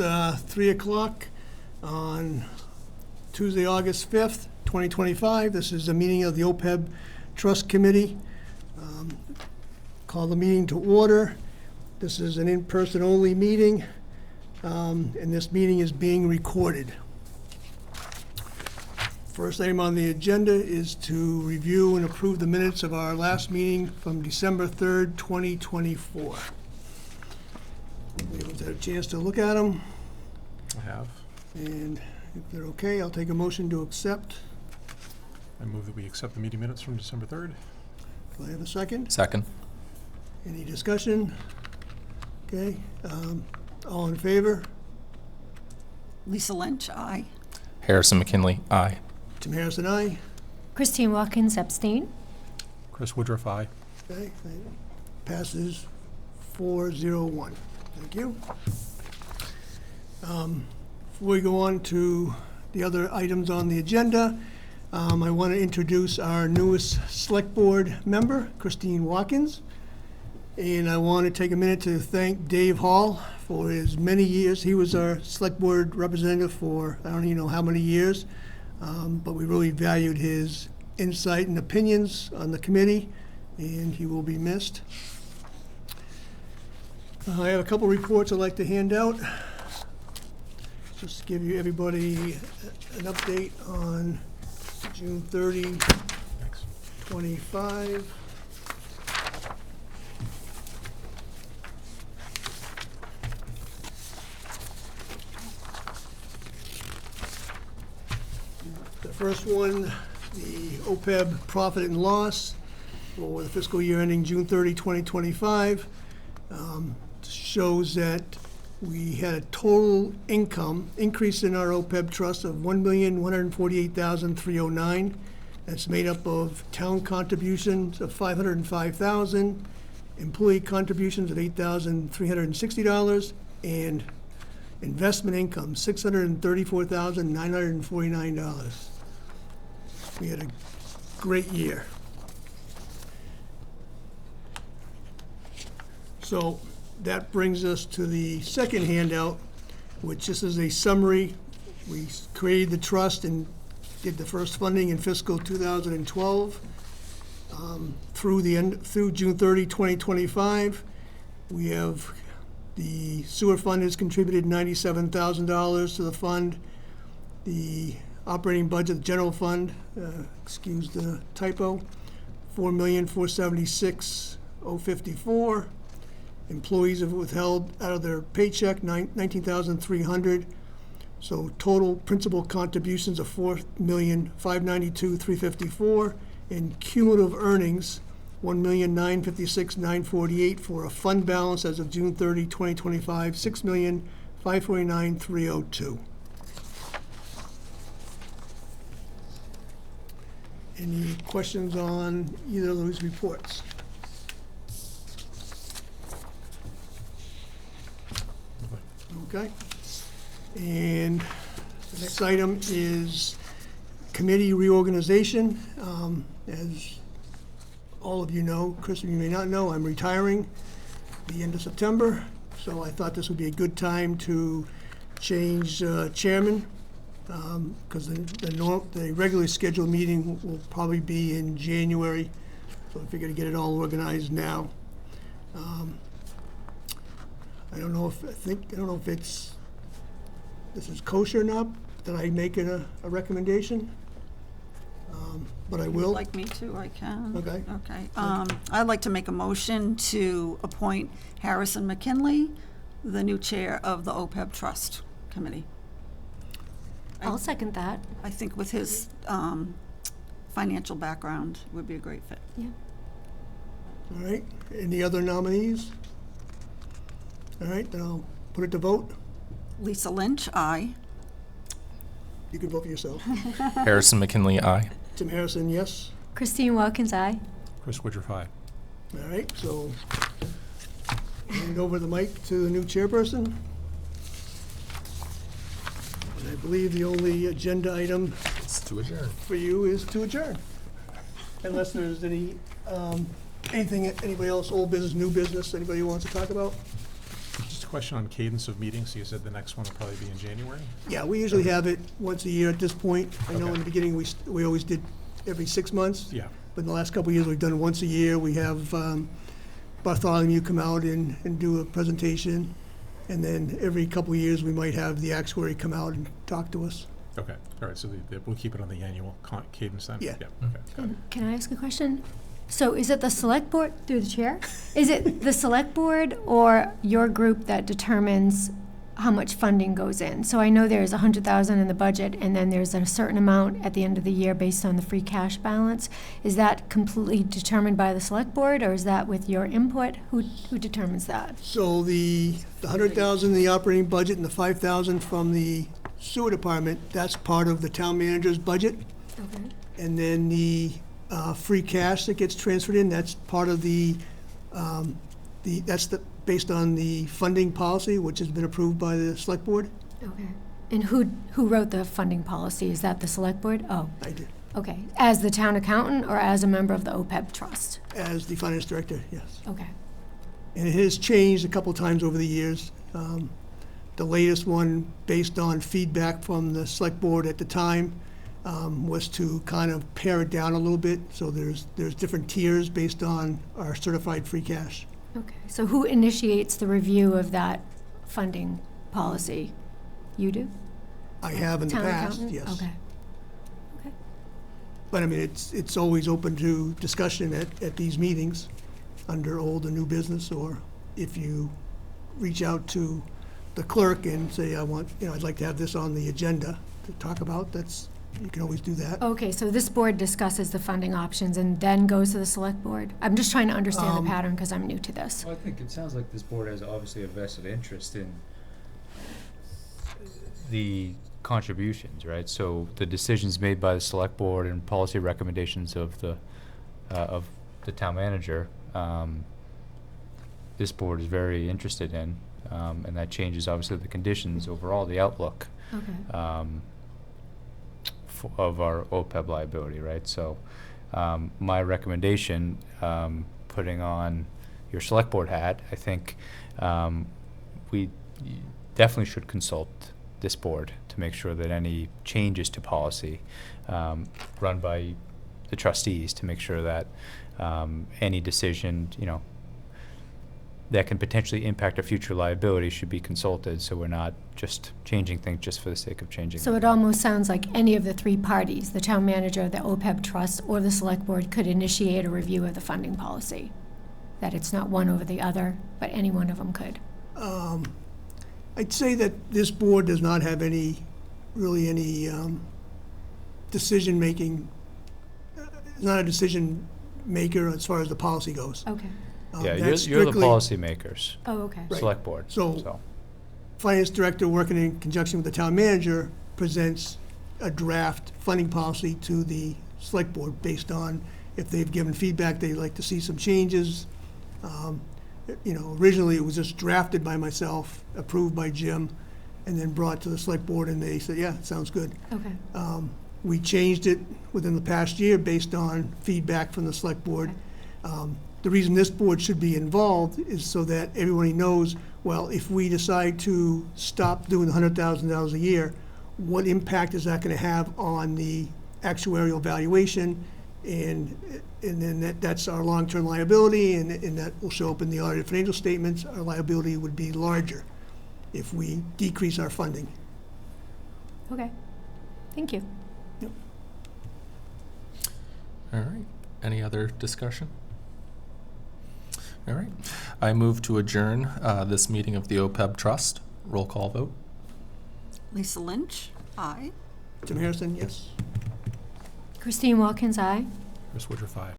3 o'clock on Tuesday, August 5th, 2025. This is a meeting of the Opeb Trust Committee. Call the meeting to order. This is an in-person only meeting, and this meeting is being recorded. First item on the agenda is to review and approve the minutes of our last meeting from December 3rd, 2024. Everyone's had a chance to look at them, I have. and if they're okay, I'll take a motion to accept. I move that we accept the meeting minutes from December 3rd. Do I have a second? Second. Any discussion? Okay, all in favor? Lisa Lynch, aye. Harrison McKinley, aye. Tim Harrison, aye. Christine Watkins, abstain. Chris Woodruff, aye. Okay, passes 4-0-1. Thank you. Before we go on to the other items on the agenda, I want to introduce our newest Select Board member, Christine Watkins. And I want to take a minute to thank Dave Hall for his many years. He was our Select Board representative for I don't even know how many years, but we really valued his insight and opinions on the committee, and he will be missed. I have a couple reports I'd like to hand out. Just to give you everybody an update on June 30, Thanks. 25. The first one, the Opeb profit and loss for the fiscal year ending June 30, 2025, shows that we had a total income increase in our Opeb trust of $1,148,309. That's made up of town contributions of $505,000, employee contributions of $8,360, and investment income $634,949. We had a great year. So that brings us to the second handout, which this is a summary. We created the trust and did the first funding in fiscal 2012. Through June 30, 2025, we have the sewer fund has contributed $97,000 to the fund. The operating budget, the general fund, excuse the typo, $4,476,054. Employees have withheld out of their paycheck $19,300. So total principal contributions of $4,592,354, and cumulative earnings $1,956,948 for a fund balance as of June 30, 2025, $6,549,302. Any questions on either of those reports? Okay. And the next item is committee reorganization. As all of you know, Chris, you may not know, I'm retiring at the end of September, so I thought this would be a good time to change chairman, because the regularly scheduled meeting will probably be in January, so I figured to get it all organized now. I don't know if this is kosher or not, that I make it a recommendation, but I If will. you'd like me to, I can. Okay. Okay. I'd like to make a motion to appoint Harrison McKinley, the new chair of the Opeb Trust Committee. I'll second that. I think with his financial background, would be a great fit. Yeah. All right, any other nominees? All right, then I'll put it to vote. Lisa Lynch, aye. You can vote for yourself. Harrison McKinley, aye. Tim Harrison, yes. Christine Watkins, aye. Chris Woodruff, aye. All right, so hand over the mic to the new chairperson. And I believe the only agenda item It's to adjourn. for you is to adjourn. Unless there's anything, anybody else, old business, new business, anybody wants to talk about? Just a question on cadence of meetings. You said the next one will probably be in January? Yeah, we usually have it once a year at this point. I know in Okay. the beginning, we always did every 6 months. Yeah. But in the last couple of years, we've done it once a year. We have Bartholomew come out and do a presentation. And then every couple of years, we might have the actuary come out and talk to us. Okay, all right, so we'll keep it on the annual cadence then? Yeah. Okay, got it. Can I ask a question? So is it the select board, through the chair? Is it the select board or your group that determines how much funding goes in? So I know there's 100,000 in the budget, and then there's a certain amount at the end of the year based on the free cash balance. Is that completely determined by the select board, or is that with your input? Who determines that? So the 100,000 in the operating budget and the 5,000 from the sewer department, that's part of the town manager's budget. Okay. And then the free cash that gets transferred in, that's part of based on the funding policy, which has been approved by the select board. Okay. And who wrote the funding policy? Is that the select board? Oh, I did, okay. As the town accountant or as a member of the Opeb trust? as the finance director, yes. Okay. And it has changed a couple times over the years. The latest one, based on feedback from the select board at the time, was to kind of pare it down a little bit. So there's different tiers based on our certified free cash. Okay. So who initiates the review of that funding policy? You do? I have in the Town past, accountant? yes. Okay. Okay. But I mean, it's always open to discussion at these meetings under old and new business, or if you reach out to the clerk and say, I'd like to have this on the agenda to talk about, you can always do that. Okay, so this board discusses the funding options and then goes to the select board? I'm just trying to understand the pattern because I'm new to this. Well, I think it sounds like this board has obviously a vested interest in the contributions, right? So the decisions made by the select board and policy recommendations of the town manager, this board is very interested in, and that changes obviously the conditions overall, the outlook Okay. of our OPEB liability, right? So my recommendation, putting on your select board hat, I think we definitely should consult this board to make sure that any changes to policy run by the trustees to make sure that any decision, that can potentially impact our future liability should be consulted, so we're not just changing things just for the sake of changing. So it almost sounds like any of the three parties, the town manager, the OPEB trust, or the select board could initiate a review of the funding policy. That it's not one over the other, but any one of them could. I'd say that this board does not have any decision-making, not a decision maker as far as the policy goes. Okay. Yeah, That's you're the strictly- policy makers, Oh, okay. Right. select board, So- so. Finance director, working in conjunction with the town manager, presents a draft funding policy to the select board based on if they've given feedback, they'd like to see some changes. Originally, it was just drafted by myself, approved by Jim, and then brought to the select board, and they said, yeah, it sounds good. Okay. We changed it within the past year based on feedback from the select board. The reason this board should be involved is so that everybody knows, well, if we decide to stop doing the $100,000 a year, what impact is that going to have on the actuarial valuation? And then that's our long-term liability, and that will show up in the audited financial statements. Our liability would be larger if we decrease our funding. Okay. Thank you. All right. Any other discussion? All right. I move to adjourn this meeting of the OPEB Trust. Roll call vote. Lisa Lynch, aye. Tim Harrison, yes? Christine Watkins, aye. Chris Woodruff, aye.